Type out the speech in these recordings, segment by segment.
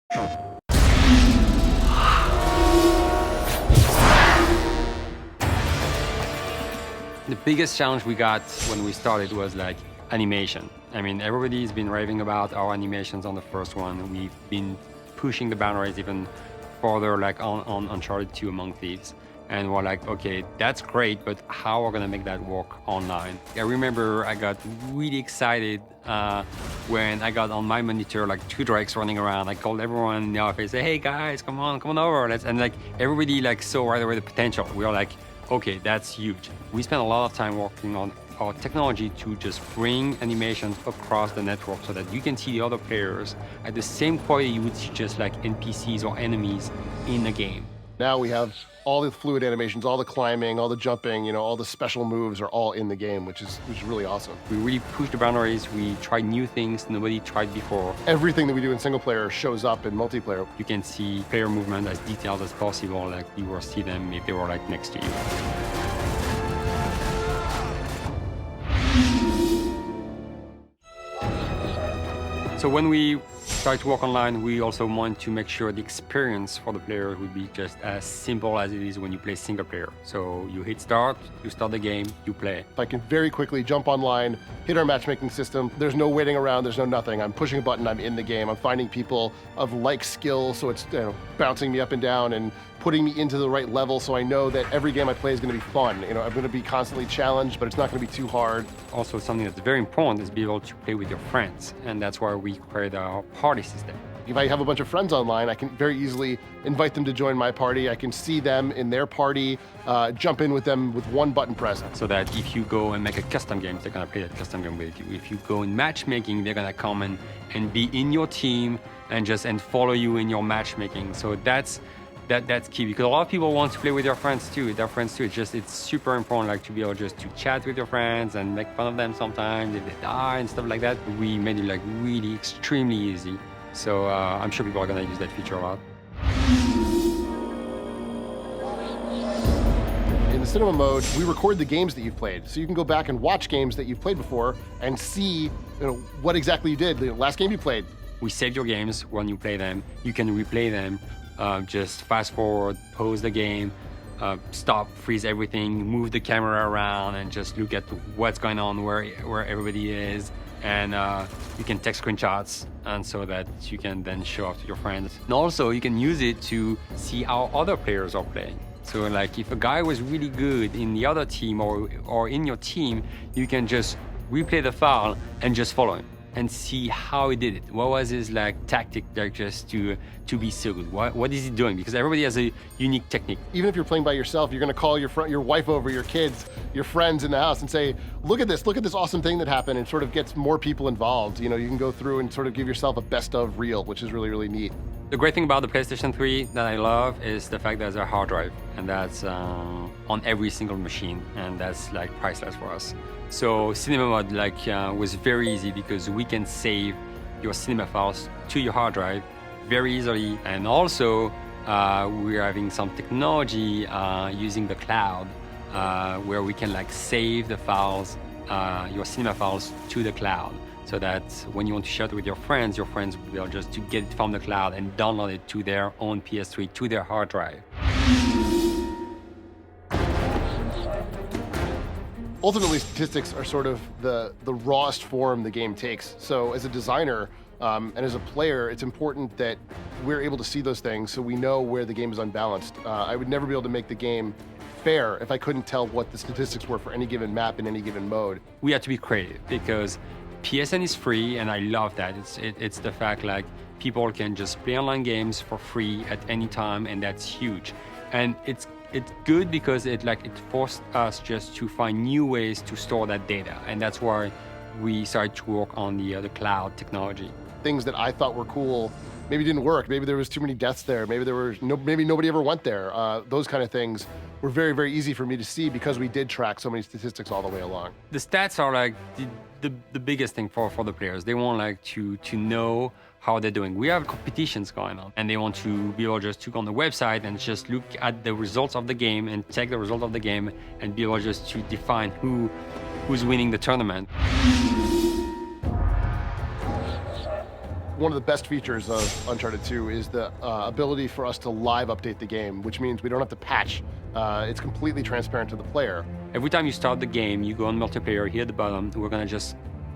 The biggest challenge we got when we started was like animation. I mean, everybody's been raving about our animations on the first one. We've been pushing the boundaries even further, like on Uncharted 2 Among Thieves. And we're like, okay, that's great, but how are we gonna make that work online? I remember I got really excited when I got on my monitor like 2 drakes running around. I called everyone in the office, say, hey guys, come on over. And like everybody like saw right away the potential. We were like, okay, that's huge. We spent a lot of time working on our technology to just bring animations across the network so that you can see the other players at the same quality you would see just like NPCs or enemies in the game. Now we have all the fluid animations, all the climbing, all the jumping, all the special moves are all in the game, which is really awesome. We really pushed the boundaries. We tried new things nobody tried before. Everything that we do in single player shows up in multiplayer. You can see player movement as detailed as possible, like you will see them if they were like next to you. So when we started to work online, we also want to make sure the experience for the player would be just as simple as it is when you play single player. So you hit start, you start the game, you play. I can very quickly jump online, hit our matchmaking system. There's no waiting around, there's no nothing. I'm pushing a button, I'm in the game. I'm finding people of like skill, so it's bouncing me up and down and putting me into the right level so I know that every game I play is going to be fun. I'm going to be constantly challenged, but it's not going to be too hard. Also, something that's very important is be able to play with your friends, and that's why we created our party system. If I have a bunch of friends online, I can very easily invite them to join my party. I can see them in their party, jump in with them with one button press. So that if you go and make a custom game, they're gonna play that custom game with you. If you go in matchmaking, they're gonna come and be in your team and follow you in your matchmaking. So that's key, because a lot of people want to play with their friends too. It's super important, like to be able just to chat with your friends and make fun of them sometimes if they die and stuff like that. We made it like really extremely easy. So I'm sure people are gonna use that feature a lot. In the cinema mode, we record the games that you've played. So you can go back and watch games that you've played before and see what exactly you did. The last game you played. We save your games when you play them. You can replay them. Just fast forward, pause the game, stop, freeze everything, move the camera around, and just look at what's going on, where everybody is. And you can take screenshots, and so that you can then show off to your friends. And also, you can use it to see how other players are playing. So like if a guy was really good in the other team or in your team, you can just replay the file and just follow him and see how he did it. What was his tactic just to be so good? What is he doing? Because everybody has a unique technique. Even if you're playing by yourself, you're gonna call your wife over, your kids, your friends in the house and say, look at this awesome thing that happened, and sort of gets more people involved. You can go through and sort of give yourself a best of reel, which is really, really neat. The great thing about the PlayStation 3 that I love is the fact that there's a hard drive, and that's on every single machine, and that's priceless for us. So cinema mode was very easy because we can save your cinema files to your hard drive very easily, and also we're having some technology using the cloud where we can save the files, your cinema files, to the cloud, so that when you want to share it with your friends will be able just to get it from the cloud and download it to their own PS3, to their hard drive. Ultimately, statistics are sort of the rawest form the game takes. So as a designer and as a player, it's important that we're able to see those things so we know where the game is unbalanced. I would never be able to make the game fair if I couldn't tell what the statistics were for any given map in any given mode. We had to be creative because PSN is free, and I love that. It's the fact people can just play online games for free at any time, and that's huge. And it's good because it forced us just to find new ways to store that data, and that's why we started to work on the cloud technology. Things that I thought were cool maybe didn't work. Maybe there was too many deaths there. Maybe maybe nobody ever went there. Those kind of things were very, very easy for me to see because we did track so many statistics all the way along. The stats are the biggest thing for the players. They want to know how they're doing. We have competitions going on, and they want to be able just to go on the website and just look at the results of the game and take the result of the game and be able just to define who's winning the tournament. one of the best features of Uncharted 2 is the ability for us to live update the game, which means we don't have to patch. It's completely transparent to the player. Every time you start the game, you go on multiplayer here at the bottom.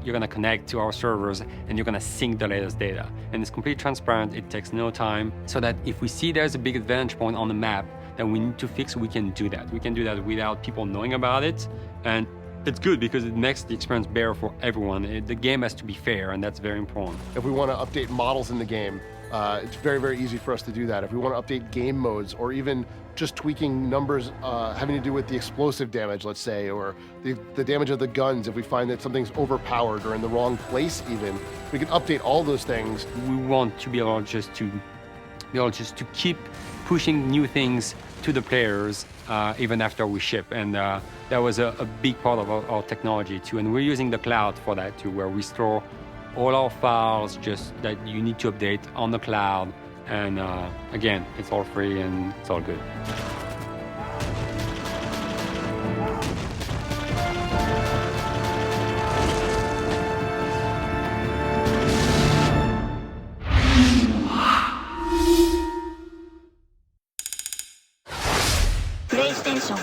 You're gonna connect to our servers and you're gonna sync the latest data. And it's completely transparent, it takes no time, so that if we see there's a big advantage point on the map that we need to fix, we can do that. We can do that without people knowing about it. And it's good because it makes the experience better for everyone. The game has to be fair, and that's very important. If we want to update models in the game, it's very, very easy for us to do that. If we want to update game modes, or even just tweaking numbers having to do with the explosive damage, let's say, or the damage of the guns, if we find that something's overpowered or in the wrong place even, we can update all those things. We want to be able just to keep pushing new things to the players even after we ship. And that was a big part of our technology too. And we're using the cloud for that too, where we store all our files just that you need to update on the cloud. And again, it's all free and it's all good. PlayStation